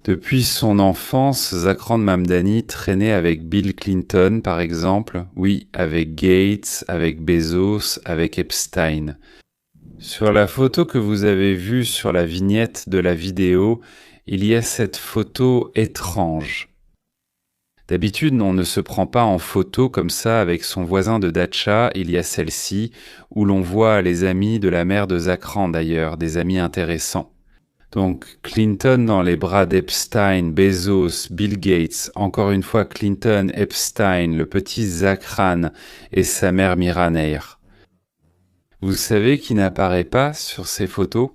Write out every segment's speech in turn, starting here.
Depuis son enfance, Zahran Mamdani traînait avec Bill Clinton, par exemple, oui, avec Gates, avec Bezos, avec Epstein. Sur la photo que vous avez vue sur la vignette de la vidéo, il y a cette photo étrange. D'habitude, on ne se prend pas en photo comme ça avec son voisin de Datcha, il y a celle-ci, où l'on voit les amis de la mère de Zahran d'ailleurs, des amis intéressants. Donc Clinton dans les bras d'Epstein, Bezos, Bill Gates, encore une fois Clinton, Epstein, le petit Zahran et sa mère Mira Neir. Vous savez qui n'apparaît pas sur ces photos ?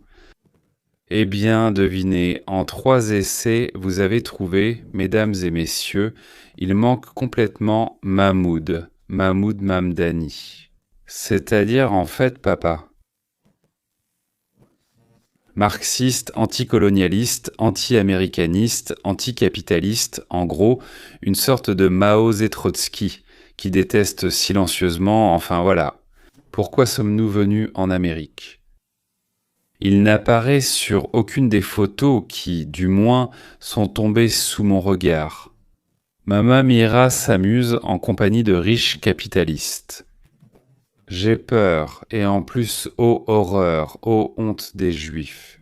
Eh bien, devinez, en 3 essais, vous avez trouvé, mesdames et messieurs, il manque complètement Mahmoud Mamdani. C'est-à-dire en fait papa. Marxiste, anticolonialiste, anti-américaniste, anticapitaliste, en gros, une sorte de Mao et Trotsky, qui déteste silencieusement, enfin voilà. Pourquoi sommes-nous venus en Amérique ? Il n'apparaît sur aucune des photos qui, du moins, sont tombées sous mon regard. Mama Mira s'amuse en compagnie de riches capitalistes. J'ai peur, et en plus, ô horreur, ô honte des Juifs.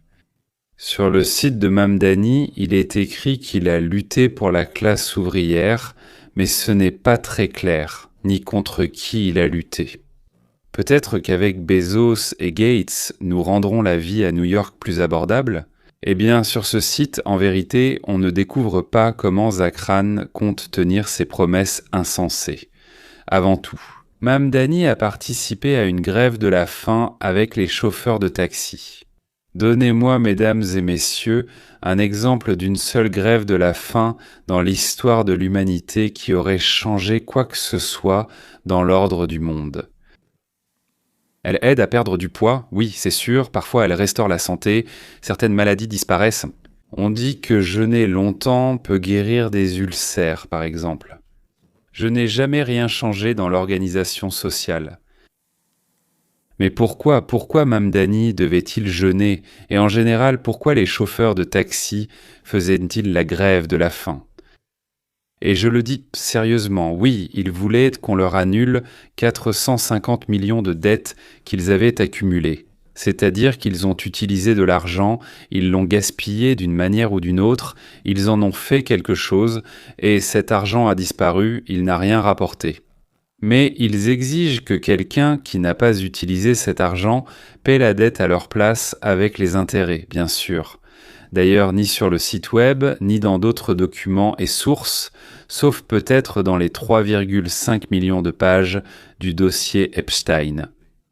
Sur le site de Mamdani, il est écrit qu'il a lutté pour la classe ouvrière, mais ce n'est pas très clair, ni contre qui il a lutté. Peut-être qu'avec Bezos et Gates, nous rendrons la vie à New York plus abordable ? Eh bien, sur ce site, en vérité, on ne découvre pas comment Zahran compte tenir ses promesses insensées. Avant tout, Mamdani a participé à une grève de la faim avec les chauffeurs de taxi. Donnez-moi, mesdames et messieurs, un exemple d'une seule grève de la faim dans l'histoire de l'humanité qui aurait changé quoi que ce soit dans l'ordre du monde. Elle aide à perdre du poids, oui, c'est sûr, parfois elle restaure la santé, certaines maladies disparaissent. On dit que jeûner longtemps peut guérir des ulcères, par exemple. Je n'ai jamais rien changé dans l'organisation sociale. Mais pourquoi Mamdani devait-il jeûner ? Et en général, pourquoi les chauffeurs de taxi faisaient-ils la grève de la faim ? Et je le dis sérieusement, oui, ils voulaient qu'on leur annule 450 millions de dettes qu'ils avaient accumulées. C'est-à-dire qu'ils ont utilisé de l'argent, ils l'ont gaspillé d'une manière ou d'une autre, ils en ont fait quelque chose, et cet argent a disparu, il n'a rien rapporté. Mais ils exigent que quelqu'un qui n'a pas utilisé cet argent paie la dette à leur place avec les intérêts, bien sûr. D'ailleurs, ni sur le site web, ni dans d'autres documents et sources, sauf peut-être dans les 3,5 millions de pages du dossier Epstein.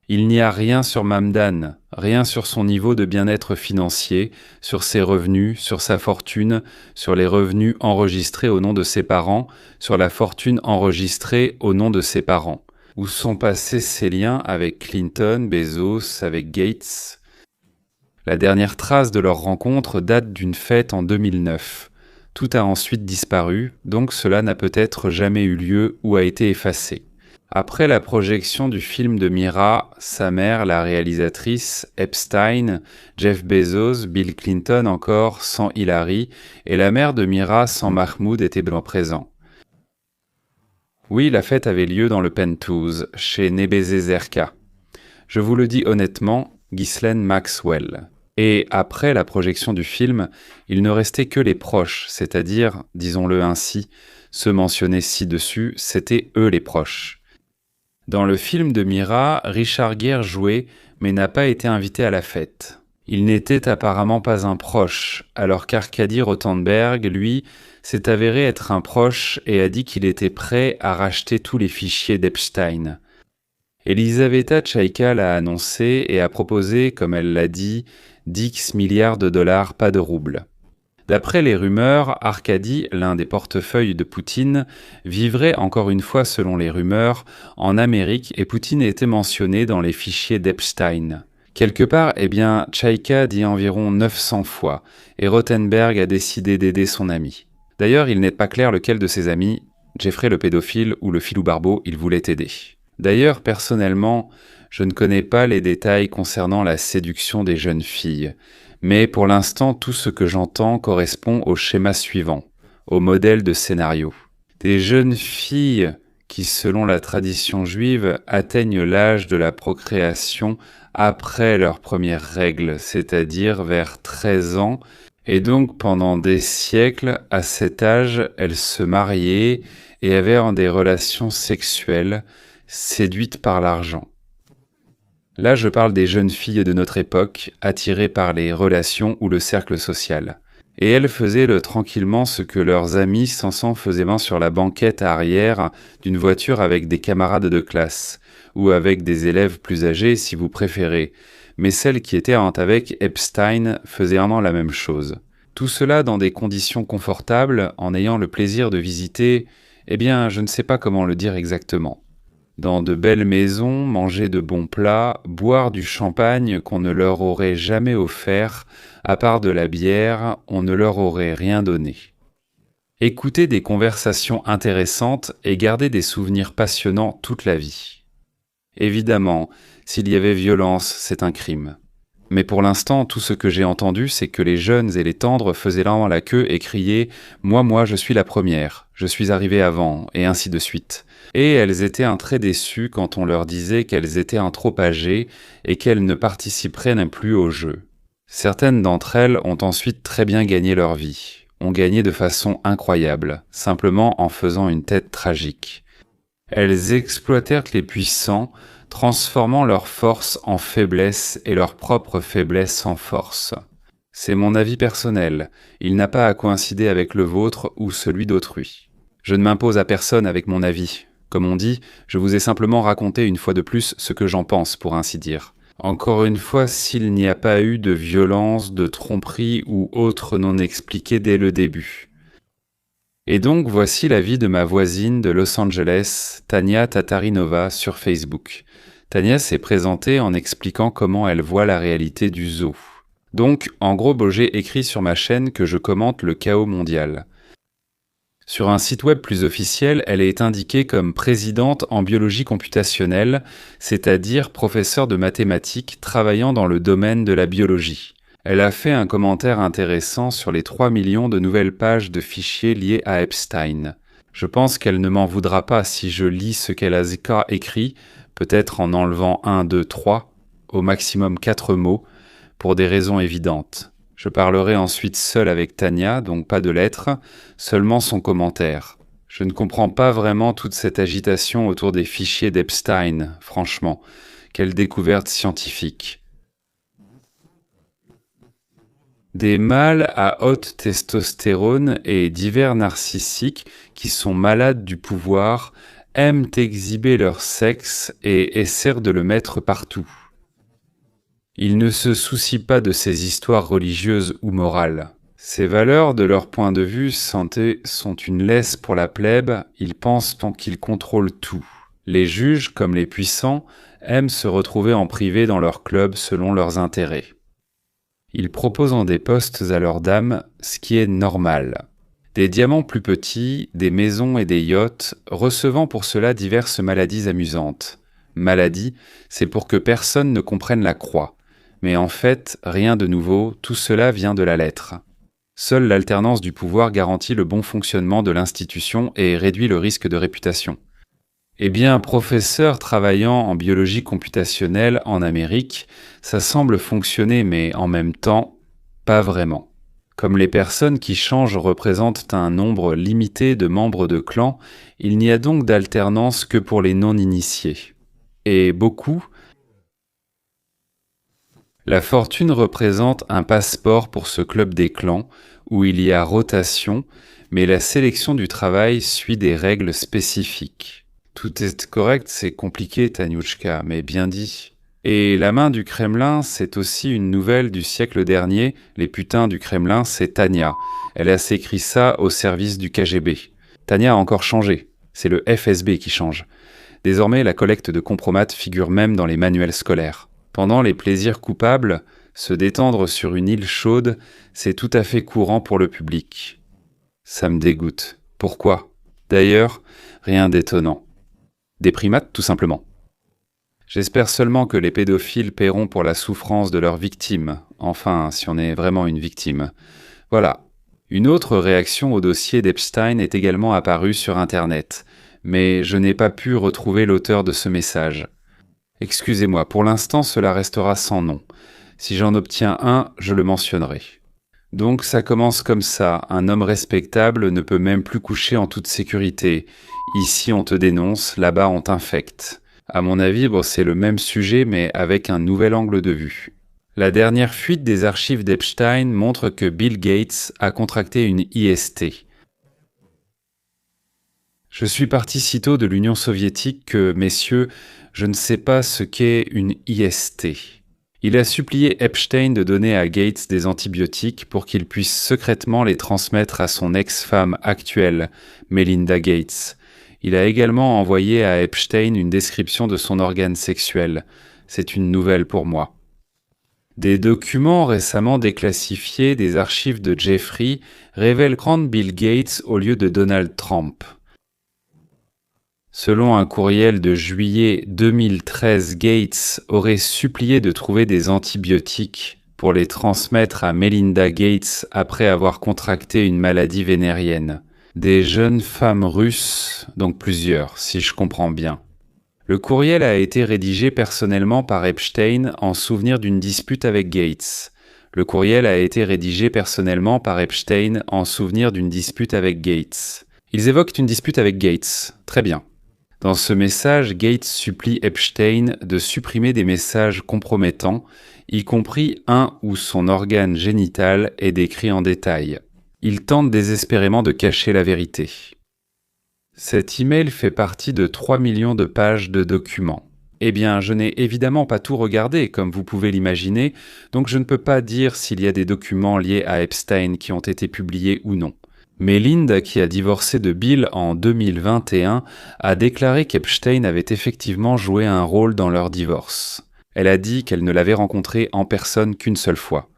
Il n'y a rien sur Mamdan, rien sur son niveau de bien-être financier, sur ses revenus, sur sa fortune, sur les revenus enregistrés au nom de ses parents, sur la fortune enregistrée au nom de ses parents. Où sont passés ses liens avec Clinton, Bezos, avec Gates ? La dernière trace de leur rencontre date d'une fête en 2009. Tout a ensuite disparu, donc cela n'a peut-être jamais eu lieu ou a été effacé. Après la projection du film de Mira, sa mère, la réalisatrice, Epstein, Jeff Bezos, Bill Clinton encore, sans Hillary, et la mère de Mira, sans Mahmoud, étaient présents. Oui, la fête avait lieu dans le Penthouse, chez Nebezé Zerka. Je vous le dis honnêtement, Ghislaine Maxwell. Et après la projection du film, il ne restait que les proches, c'est-à-dire, disons-le ainsi, ceux mentionnés ci-dessus, c'étaient eux les proches. Dans le film de Mira, Richard Gere jouait, mais n'a pas été invité à la fête. Il n'était apparemment pas un proche, alors qu'Arkady Rotenberg, lui, s'est avéré être un proche et a dit qu'il était prêt à racheter tous les fichiers d'Epstein. Elisaveta Tchaïka l'a annoncé et a proposé, comme elle l'a dit, 10 milliards de dollars, pas de roubles. D'après les rumeurs, Arkady, l'un des portefeuilles de Poutine, vivrait encore une fois selon les rumeurs en Amérique et Poutine était mentionné dans les fichiers d'Epstein. Quelque part, Tchaïka dit environ 900 fois et Rotenberg a décidé d'aider son ami. D'ailleurs, il n'est pas clair lequel de ses amis, Jeffrey le pédophile ou le filou barbeau, il voulait aider. D'ailleurs, personnellement, je ne connais pas les détails concernant la séduction des jeunes filles, Mais pour l'instant, tout ce que j'entends correspond au schéma suivant, au modèle de scénario. Des jeunes filles qui, selon la tradition juive, atteignent l'âge de la procréation après leurs premières règles, c'est-à-dire vers 13 ans, et donc pendant des siècles, à cet âge, elles se mariaient et avaient des relations sexuelles, séduites par l'argent. Là, je parle des jeunes filles de notre époque, attirées par les relations ou le cercle social. Et elles faisaient tranquillement ce que leurs amis s'en faisaient sur la banquette arrière d'une voiture avec des camarades de classe, ou avec des élèves plus âgés si vous préférez. Mais celles qui étaient avec Epstein faisaient vraiment la même chose. Tout cela dans des conditions confortables, en ayant le plaisir de visiter, je ne sais pas comment le dire exactement. Dans de belles maisons, manger de bons plats, boire du champagne qu'on ne leur aurait jamais offert, à part de la bière, on ne leur aurait rien donné. Écouter des conversations intéressantes et garder des souvenirs passionnants toute la vie. Évidemment, s'il y avait violence, c'est un crime. Mais pour l'instant, tout ce que j'ai entendu, c'est que les jeunes et les tendres faisaient là la queue et criaient « Moi, je suis la première, je suis arrivée avant », et ainsi de suite. Et elles étaient très déçues quand on leur disait qu'elles étaient trop âgées et qu'elles ne participeraient même plus au jeu. Certaines d'entre elles ont ensuite très bien gagné leur vie, ont gagné de façon incroyable, simplement en faisant une tête tragique. Elles exploitèrent les puissants, transformant leur force en faiblesse et leur propre faiblesse en force. C'est mon avis personnel, il n'a pas à coïncider avec le vôtre ou celui d'autrui. Je ne m'impose à personne avec mon avis. Comme on dit, je vous ai simplement raconté une fois de plus ce que j'en pense, pour ainsi dire. Encore une fois, s'il n'y a pas eu de violence, de tromperie ou autre non expliqué dès le début. Et donc voici l'avis de ma voisine de Los Angeles, Tania Tatarinova, sur Facebook. Tania s'est présentée en expliquant comment elle voit la réalité du zoo. Donc, en gros, j'ai écrit sur ma chaîne que je commente le chaos mondial. Sur un site web plus officiel, elle est indiquée comme présidente en biologie computationnelle, c'est-à-dire professeure de mathématiques travaillant dans le domaine de la biologie. Elle a fait un commentaire intéressant sur les 3 millions de nouvelles pages de fichiers liés à Epstein. Je pense qu'elle ne m'en voudra pas si je lis ce qu'elle a écrit, peut-être en enlevant 1, 2, 3, au maximum 4 mots, pour des raisons évidentes. Je parlerai ensuite seul avec Tania, donc pas de lettres, seulement son commentaire. Je ne comprends pas vraiment toute cette agitation autour des fichiers d'Epstein, franchement. Quelle découverte scientifique. Des mâles à haute testostérone et divers narcissiques qui sont malades du pouvoir aiment exhiber leur sexe et essaient de le mettre partout. Ils ne se soucient pas de ces histoires religieuses ou morales. Ces valeurs, de leur point de vue, sont une laisse pour la plèbe, ils pensent qu'ils contrôlent tout. Les juges, comme les puissants, aiment se retrouver en privé dans leur club selon leurs intérêts. Ils proposent des postes à leurs dames, ce qui est normal. Des diamants plus petits, des maisons et des yachts, recevant pour cela diverses maladies amusantes. Maladie, c'est pour que personne ne comprenne la croix. Mais en fait, rien de nouveau, tout cela vient de la lettre. Seule l'alternance du pouvoir garantit le bon fonctionnement de l'institution et réduit le risque de réputation. Professeur travaillant en biologie computationnelle en Amérique, ça semble fonctionner, mais en même temps, pas vraiment. Comme les personnes qui changent représentent un nombre limité de membres de clans, il n'y a donc d'alternance que pour les non-initiés. Et beaucoup. La fortune représente un passeport pour ce club des clans, où il y a rotation, mais la sélection du travail suit des règles spécifiques. Tout est correct, c'est compliqué, Taniouchka, mais bien dit. Et la main du Kremlin, c'est aussi une nouvelle du siècle dernier. Les putains du Kremlin, c'est Tania. Elle a écrit ça au service du KGB. Tania a encore changé. C'est le FSB qui change. Désormais, la collecte de compromates figure même dans les manuels scolaires. Pendant les plaisirs coupables, se détendre sur une île chaude, c'est tout à fait courant pour le public. Ça me dégoûte. Pourquoi ? D'ailleurs, rien d'étonnant. Des primates, tout simplement. J'espère seulement que les pédophiles paieront pour la souffrance de leurs victimes. Enfin, si on est vraiment une victime. Voilà. Une autre réaction au dossier d'Epstein est également apparue sur Internet, mais je n'ai pas pu retrouver l'auteur de ce message. Excusez-moi, pour l'instant cela restera sans nom. Si j'en obtiens un, je le mentionnerai. Donc ça commence comme ça, un homme respectable ne peut même plus coucher en toute sécurité. Ici on te dénonce, là-bas on t'infecte. À mon avis, c'est le même sujet mais avec un nouvel angle de vue. La dernière fuite des archives d'Epstein montre que Bill Gates a contracté une IST. Je suis parti si tôt de l'Union soviétique que, messieurs, je ne sais pas ce qu'est une IST. Il a supplié Epstein de donner à Gates des antibiotiques pour qu'il puisse secrètement les transmettre à son ex-femme actuelle, Melinda Gates. Il a également envoyé à Epstein une description de son organe sexuel. C'est une nouvelle pour moi. Des documents récemment déclassifiés des archives de Jeffrey révèlent prendre Bill Gates au lieu de Donald Trump. Selon un courriel de juillet 2013, Gates aurait supplié de trouver des antibiotiques pour les transmettre à Melinda Gates après avoir contracté une maladie vénérienne. Des jeunes femmes russes, donc plusieurs, si je comprends bien. Le courriel a été rédigé personnellement par Epstein en souvenir d'une dispute avec Gates. Le courriel a été rédigé personnellement par Epstein en souvenir d'une dispute avec Gates. Ils évoquent une dispute avec Gates. Très bien. Dans ce message, Gates supplie Epstein de supprimer des messages compromettants, y compris un où son organe génital est décrit en détail. Il tente désespérément de cacher la vérité. Cet email fait partie de 3 millions de pages de documents. Eh bien, je n'ai évidemment pas tout regardé, comme vous pouvez l'imaginer, donc je ne peux pas dire s'il y a des documents liés à Epstein qui ont été publiés ou non. Melinda, qui a divorcé de Bill en 2021, a déclaré qu'Epstein avait effectivement joué un rôle dans leur divorce. Elle a dit qu'elle ne l'avait rencontré en personne qu'une seule fois.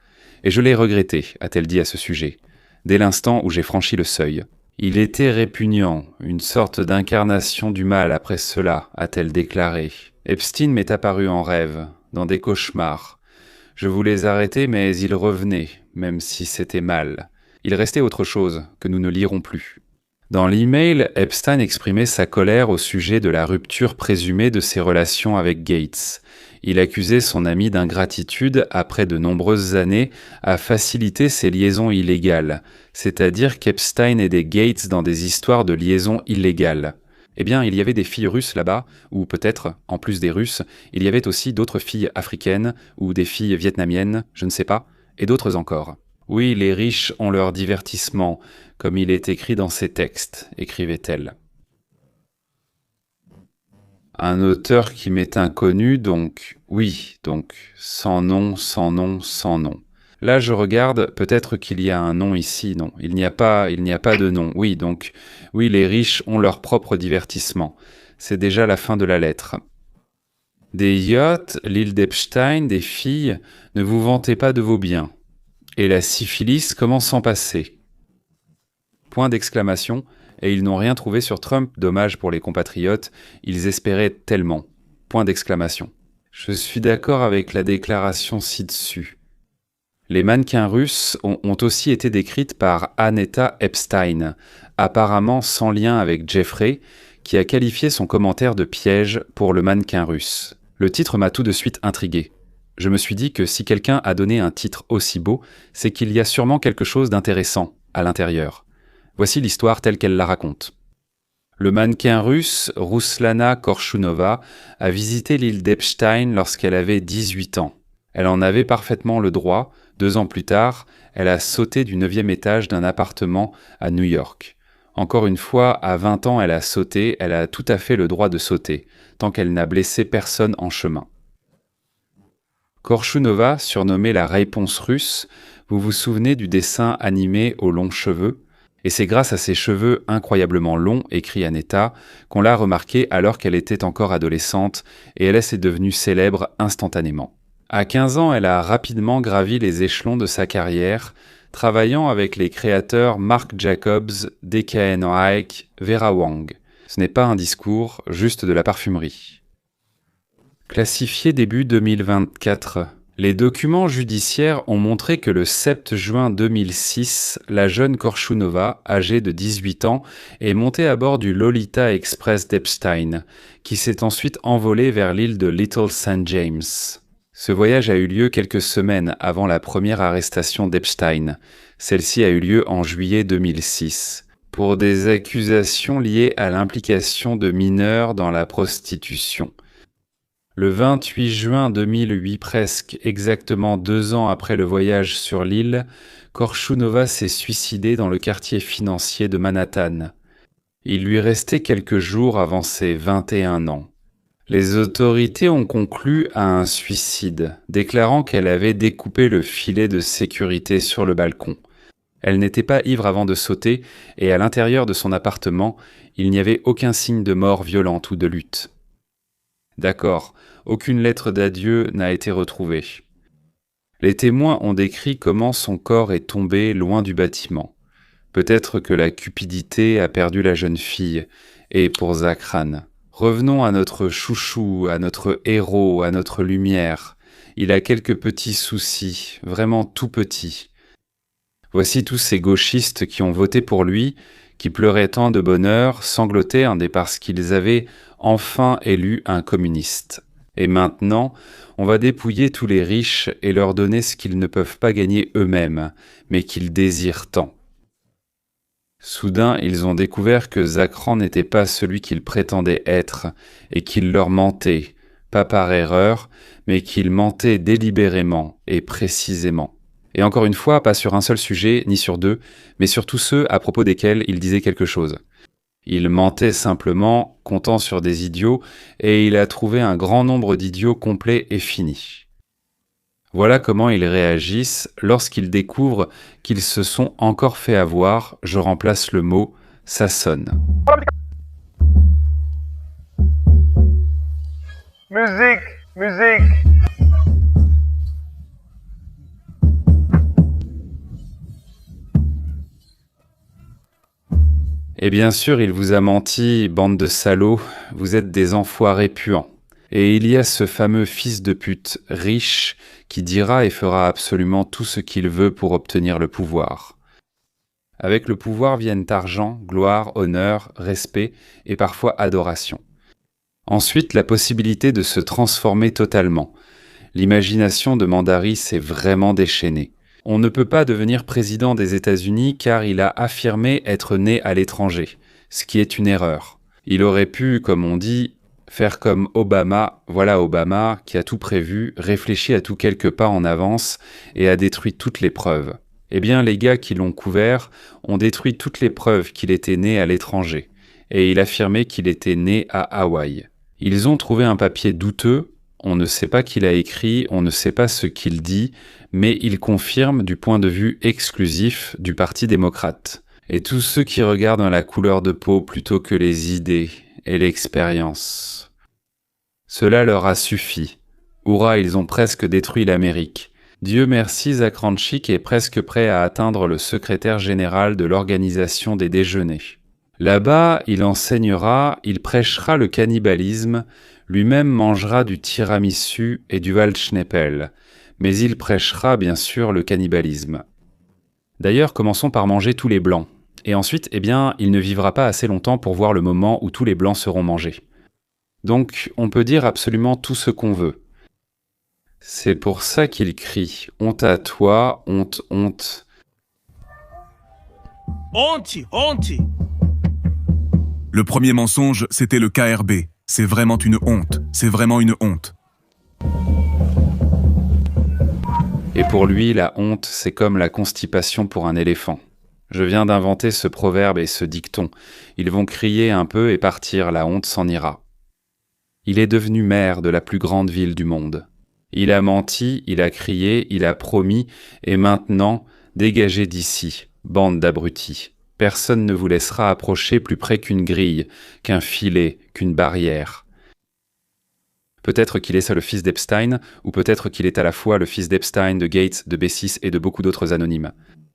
Et je l'ai regretté, a-t-elle dit à ce sujet, dès l'instant où j'ai franchi le seuil. Il était répugnant, une sorte d'incarnation du mal après cela, a-t-elle déclaré. Epstein m'est apparu en rêve, dans des cauchemars. Je voulais arrêter, mais il revenait, même si c'était mal. Il restait autre chose, que nous ne lirons plus. Dans l'email, Epstein exprimait sa colère au sujet de la rupture présumée de ses relations avec Gates. Il accusait son ami d'ingratitude après de nombreuses années à faciliter ses liaisons illégales, c'est-à-dire qu'Epstein aidait Gates dans des histoires de liaisons illégales. Eh bien, il y avait des filles russes là-bas, ou peut-être, en plus des Russes, il y avait aussi d'autres filles africaines, ou des filles vietnamiennes, je ne sais pas, et d'autres encore. Oui, les riches ont leur divertissement, comme il est écrit dans ces textes, écrivait-elle. Un auteur qui m'est inconnu, donc, oui, donc, sans nom, sans nom, sans nom. Là, je regarde, peut-être qu'il y a un nom ici, non, il n'y a pas de nom, oui, donc, oui, les riches ont leur propre divertissement. C'est déjà la fin de la lettre. Des yachts, l'île d'Epstein, des filles, ne vous vantez pas de vos biens. Et la syphilis, comment s'en passer ? Point d'exclamation. Et ils n'ont rien trouvé sur Trump, dommage pour les compatriotes, ils espéraient tellement. Point d'exclamation. Je suis d'accord avec la déclaration ci-dessus. Les mannequins russes ont aussi été décrites par Annetta Epstein, apparemment sans lien avec Jeffrey, qui a qualifié son commentaire de piège pour le mannequin russe. Le titre m'a tout de suite intrigué. Je me suis dit que si quelqu'un a donné un titre aussi beau, c'est qu'il y a sûrement quelque chose d'intéressant à l'intérieur. Voici l'histoire telle qu'elle la raconte. Le mannequin russe Ruslana Korchunova a visité l'île d'Epstein lorsqu'elle avait 18 ans. Elle en avait parfaitement le droit. 2 ans plus tard, elle a sauté du 9e étage d'un appartement à New York. Encore une fois, à 20 ans, elle a sauté, elle a tout à fait le droit de sauter, tant qu'elle n'a blessé personne en chemin. Korchunova, surnommée la réponse russe, vous vous souvenez du dessin animé aux longs cheveux ? Et c'est grâce à ses cheveux incroyablement longs, écrit Annetta, qu'on l'a remarqué alors qu'elle était encore adolescente, et elle s'est devenue célèbre instantanément. À 15 ans, elle a rapidement gravi les échelons de sa carrière, travaillant avec les créateurs Marc Jacobs, DKN Ike, Vera Wang. Ce n'est pas un discours, juste de la parfumerie. Classifié début 2024. Les documents judiciaires ont montré que le 7 juin 2006, la jeune Korchunova, âgée de 18 ans, est montée à bord du Lolita Express d'Epstein, qui s'est ensuite envolé vers l'île de Little St. James. Ce voyage a eu lieu quelques semaines avant la première arrestation d'Epstein. Celle-ci a eu lieu en juillet 2006, pour des accusations liées à l'implication de mineurs dans la prostitution. Le 28 juin 2008, presque exactement 2 ans après le voyage sur l'île, Korchunova s'est suicidée dans le quartier financier de Manhattan. Il lui restait quelques jours avant ses 21 ans. Les autorités ont conclu à un suicide, déclarant qu'elle avait découpé le filet de sécurité sur le balcon. Elle n'était pas ivre avant de sauter, et à l'intérieur de son appartement, il n'y avait aucun signe de mort violente ou de lutte. D'accord, aucune lettre d'adieu n'a été retrouvée. Les témoins ont décrit comment son corps est tombé loin du bâtiment. Peut-être que la cupidité a perdu la jeune fille, et pour Zakran. Revenons à notre chouchou, à notre héros, à notre lumière. Il a quelques petits soucis, vraiment tout petits. Voici tous ces gauchistes qui ont voté pour lui, qui pleuraient tant de bonheur, sanglotaient parce qu'ils avaient enfin élu un communiste. Et maintenant, on va dépouiller tous les riches et leur donner ce qu'ils ne peuvent pas gagner eux-mêmes, mais qu'ils désirent tant. Soudain, ils ont découvert que Zakran n'était pas celui qu'il prétendait être, et qu'il leur mentait, pas par erreur, mais qu'il mentait délibérément et précisément. Et encore une fois, pas sur un seul sujet, ni sur deux, mais sur tous ceux à propos desquels il disait quelque chose. Il mentait simplement, comptant sur des idiots, et il a trouvé un grand nombre d'idiots complets et finis. Voilà comment ils réagissent lorsqu'ils découvrent qu'ils se sont encore fait avoir, je remplace le mot, ça sonne. Musique. Et bien sûr, il vous a menti, bande de salauds, vous êtes des enfoirés puants. Et il y a ce fameux fils de pute, riche, qui dira et fera absolument tout ce qu'il veut pour obtenir le pouvoir. Avec le pouvoir viennent argent, gloire, honneur, respect et parfois adoration. Ensuite, la possibilité de se transformer totalement. L'imagination de Mandari s'est vraiment déchaînée. On ne peut pas devenir président des États-Unis car il a affirmé être né à l'étranger, ce qui est une erreur. Il aurait pu, comme on dit, faire comme Obama, voilà Obama, qui a tout prévu, réfléchi à tout quelques pas en avance et a détruit toutes les preuves. Eh bien, les gars qui l'ont couvert ont détruit toutes les preuves qu'il était né à l'étranger, et il affirmait qu'il était né à Hawaï. Ils ont trouvé un papier douteux, on ne sait pas qui l'a écrit, on ne sait pas ce qu'il dit, mais il confirme du point de vue exclusif du Parti démocrate. Et tous ceux qui regardent la couleur de peau plutôt que les idées et l'expérience. Cela leur a suffi. Hourra, ils ont presque détruit l'Amérique. Dieu merci, Zakranchik est presque prêt à atteindre le secrétaire général de l'organisation des déjeuners. Là-bas, il enseignera, il prêchera le cannibalisme, lui-même mangera du tiramisu et du Waldschneppel, mais il prêchera bien sûr le cannibalisme. D'ailleurs, commençons par manger tous les blancs. Et ensuite, il ne vivra pas assez longtemps pour voir le moment où tous les blancs seront mangés. Donc, on peut dire absolument tout ce qu'on veut. C'est pour ça qu'il crie « Honte à toi, honte, honte ». Honte. Le premier mensonge, c'était le KRB. C'est vraiment une honte. C'est vraiment une honte. Et pour lui, la honte, c'est comme la constipation pour un éléphant. Je viens d'inventer ce proverbe et ce dicton. Ils vont crier un peu et partir, la honte s'en ira. Il est devenu maire de la plus grande ville du monde. Il a menti, il a crié, il a promis, et maintenant, dégagez d'ici, bande d'abrutis. Personne ne vous laissera approcher plus près qu'une grille, qu'un filet, qu'une barrière. Peut-être qu'il est ça le fils d'Epstein, ou peut-être qu'il est à la fois le fils d'Epstein, de Gates, de B6 et de beaucoup d'autres anonymes.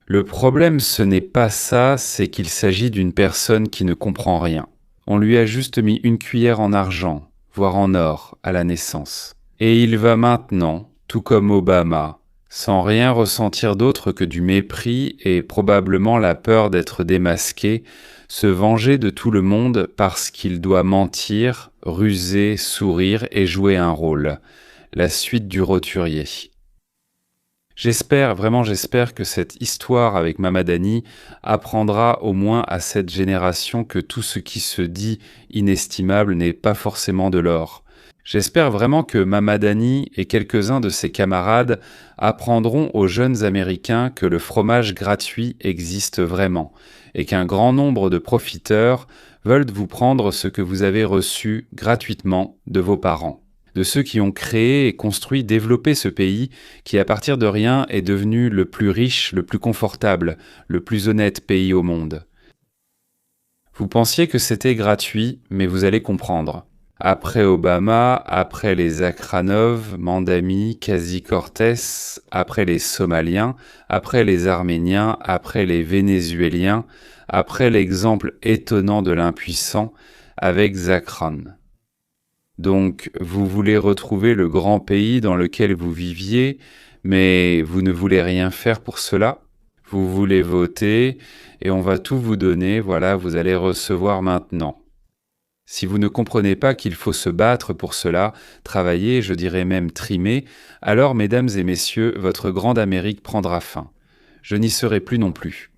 Le problème, ce n'est pas ça, c'est qu'il s'agit d'une personne qui ne comprend rien. On lui a juste mis une cuillère en argent. voire en or, à la naissance. Et il va maintenant, tout comme Obama, sans rien ressentir d'autre que du mépris et probablement la peur d'être démasqué, se venger de tout le monde parce qu'il doit mentir, ruser, sourire et jouer un rôle. La suite du roturier. J'espère que cette histoire avec Mamadani apprendra au moins à cette génération que tout ce qui se dit inestimable n'est pas forcément de l'or. J'espère vraiment que Mamadani et quelques-uns de ses camarades apprendront aux jeunes Américains que le fromage gratuit existe vraiment et qu'un grand nombre de profiteurs veulent vous prendre ce que vous avez reçu gratuitement de vos parents. De ceux qui ont créé et construit, développé ce pays qui, à partir de rien, est devenu le plus riche, le plus confortable, le plus honnête pays au monde. Vous pensiez que c'était gratuit, mais vous allez comprendre. Après Obama, après les Akranov, Mandami, Kazi-Cortez, après les Somaliens, après les Arméniens, après les Vénézuéliens, après l'exemple étonnant de l'impuissant avec Zakran. Donc, vous voulez retrouver le grand pays dans lequel vous viviez, mais vous ne voulez rien faire pour cela. Vous voulez voter, et on va tout vous donner, voilà, vous allez recevoir maintenant. Si vous ne comprenez pas qu'il faut se battre pour cela, travailler, je dirais même trimer, alors, mesdames et messieurs, votre grande Amérique prendra fin. Je n'y serai plus non plus.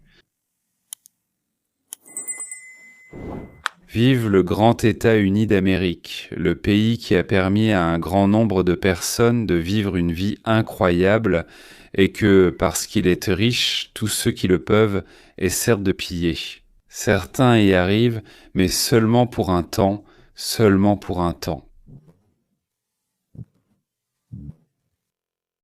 Vive le grand État uni d'Amérique, le pays qui a permis à un grand nombre de personnes de vivre une vie incroyable et que, parce qu'il est riche, tous ceux qui le peuvent essaient de piller. Certains y arrivent, mais seulement pour un temps, seulement pour un temps.